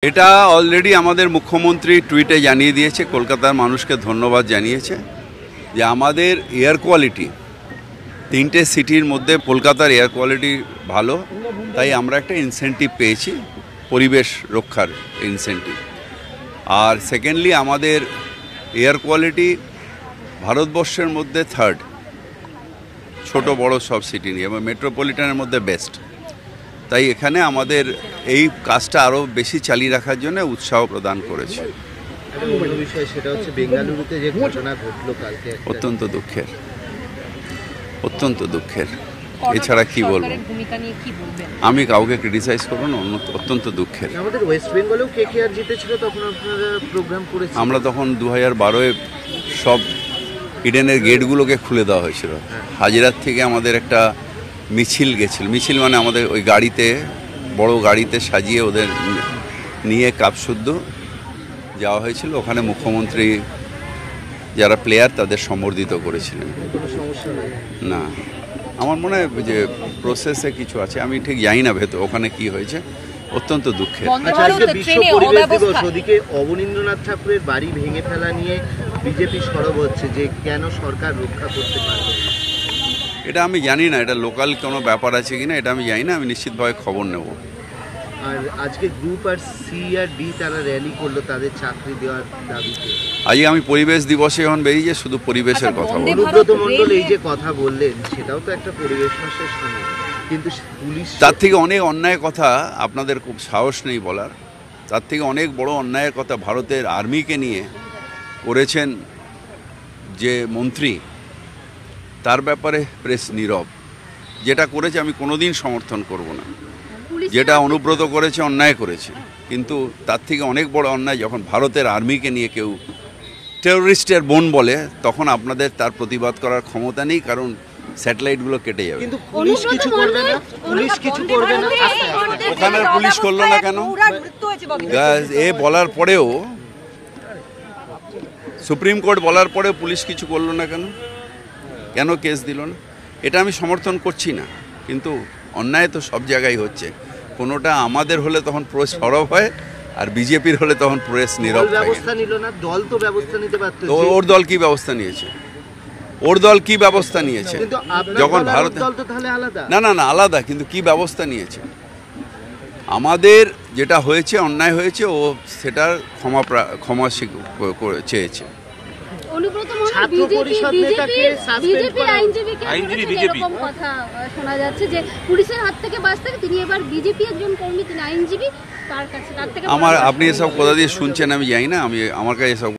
এটা অলরেডি আমাদের মুখ্যমন্ত্রী টুইটে জানিয়ে দিয়েছে, কলকাতার মানুষকে ধন্যবাদ জানিয়েছে যে আমাদের এয়ার কোয়ালিটি তিনটে সিটির মধ্যে কলকাতার এয়ার কোয়ালিটি ভালো, তাই আমরা একটা ইনসেন্টিভ পেয়েছি, পরিবেশ রক্ষার ইনসেন্টিভ। আর সেকেন্ডলি আমাদের এয়ার কোয়ালিটি ভারতবর্ষের মধ্যে থার্ড, ছোট বড় সব সিটি নিয়ে, এবং মেট্রোপলিটনের মধ্যে বেস্ট। তাই এখানে আমাদের এই কাজটা আরও বেশি চালিয়ে রাখার জন্য উৎসাহ প্রদান করেছে। সেটা হচ্ছে বেঙ্গালুরুতে যে ঘটনা ঘটলো কালকে, অত্যন্ত দুঃখের, অত্যন্ত দুঃখের। এছাড়া কি বলবো, আমি কাউকে ক্রিটিসাইজ করবো না, অত্যন্ত দুঃখের। আমাদের ওয়েস্ট বেঙ্গলেও কেকেআর জিতেছিল, তখন আপনারা প্রোগ্রাম করেছেন। আমরা তখন 2012-এ সব ইডেনের গেটগুলোকে খুলে দেওয়া হয়েছিল। হাজিরার থেকে আমাদের একটা মিছিল গেছিল, মিছিল মানে আমাদের ওই গাড়িতে, বড় গাড়িতে সাজিয়ে ওদের নিয়ে কাপশুদ্ধ যাওয়া হয়েছিল। ওখানে মুখ্যমন্ত্রী যারা প্লেয়ার তাদের সম্বর্ধিত করেছিলেন। না, আমার মনে হয় যে প্রসেসে কিছু আছে, আমি ঠিক জানি না ভেতর ওখানে কি হয়েছে। অত্যন্ত দুঃখের। বিশ্ব পরিবেশ দিবস, ওদিকে অবনীন্দ্রনাথ ঠাকুরের বাড়ি ভেঙে ফেলা নিয়ে বিজেপি সরব হচ্ছে যে কেন সরকার রক্ষা করতে পারবে। এটা আমি জানি না, এটা লোকাল কোনো ব্যাপার আছে কিনা এটা আমি জানি না, আমি নিশ্চিতভাবে খবর নেব। আর আজকে গ্রুপ আর সি আর ডি তারা র্যালি করলো তাদের চাকরি দেওয়ার দাবিতে। আজকে আমি পরিবেশ দিবসে যখন বেরিয়ে শুধু পরিবেশের কথা বলবো। অনুব্রত মণ্ডল এই যে কথা বললেন, সেটাও তো একটা পরিবেশ মাসের সামনে, কিন্তু পুলিশ তার থেকে অনেক অন্যায় কথা, আপনাদের খুব সাহস নেই বলার, তার থেকে অনেক বড় অন্যায়ের কথা ভারতের আর্মিকে নিয়ে করেছেন যে মন্ত্রী, তার ব্যাপারে প্রেস নীরব। যেটা করেছে আমি কোনোদিন সমর্থন করব না, যেটা অনুব্রত করেছে অন্যায় করেছে, কিন্তু তার থেকে অনেক বড় অন্যায় যখন ভারতের আর্মিকে নিয়ে কেউ টেরোরিস্টের বোন বলে, তখন আপনাদের তার প্রতিবাদ করার ক্ষমতা নেই, কারণ স্যাটেলাইটগুলো কেটে যাবে। কিন্তু পুলিশ কিছু করবে না, পুলিশ কিছু করবে না। ওখানের পুলিশ করলো না কেন? এ বলার পরেও, সুপ্রিম কোর্ট বলার পরেও পুলিশ কিছু করলো না কেন? কেন কেস দিল না? এটা আমি সমর্থন করছি না, কিন্তু অন্যায় তো সব জায়গায় হচ্ছে। কোনোটা আমাদের হলে তখন প্রেস সরব হয়, আর বিজেপির হলে তখন প্রেস নীরব থাকে। ব্যবস্থা নিল না, দল তো ব্যবস্থা নিতে পারত। তো ওর দল কি ব্যবস্থা নিয়েছে? ওর দল কি ব্যবস্থা নিয়েছে? যখন ভারত না না না আলাদা, কিন্তু কি ব্যবস্থা নিয়েছে? আমাদের যেটা হয়েছে, অন্যায় হয়েছে, ও সেটার ক্ষমা চেয়েছে। ছাত্র পরিষদ নেতাকে সাসপেন্ড করা, বিজেপি কথা শোনা যাচ্ছে যে পুলিশের হাত থেকে বাঁচতে তিনি এবার বিজেপি একজন কর্মী, তিনি আইনজীবী, তার কাছে তার থেকে আপনি এসব কথা দিয়ে শুনছেন আমি জানি না, আমার কাছে এসব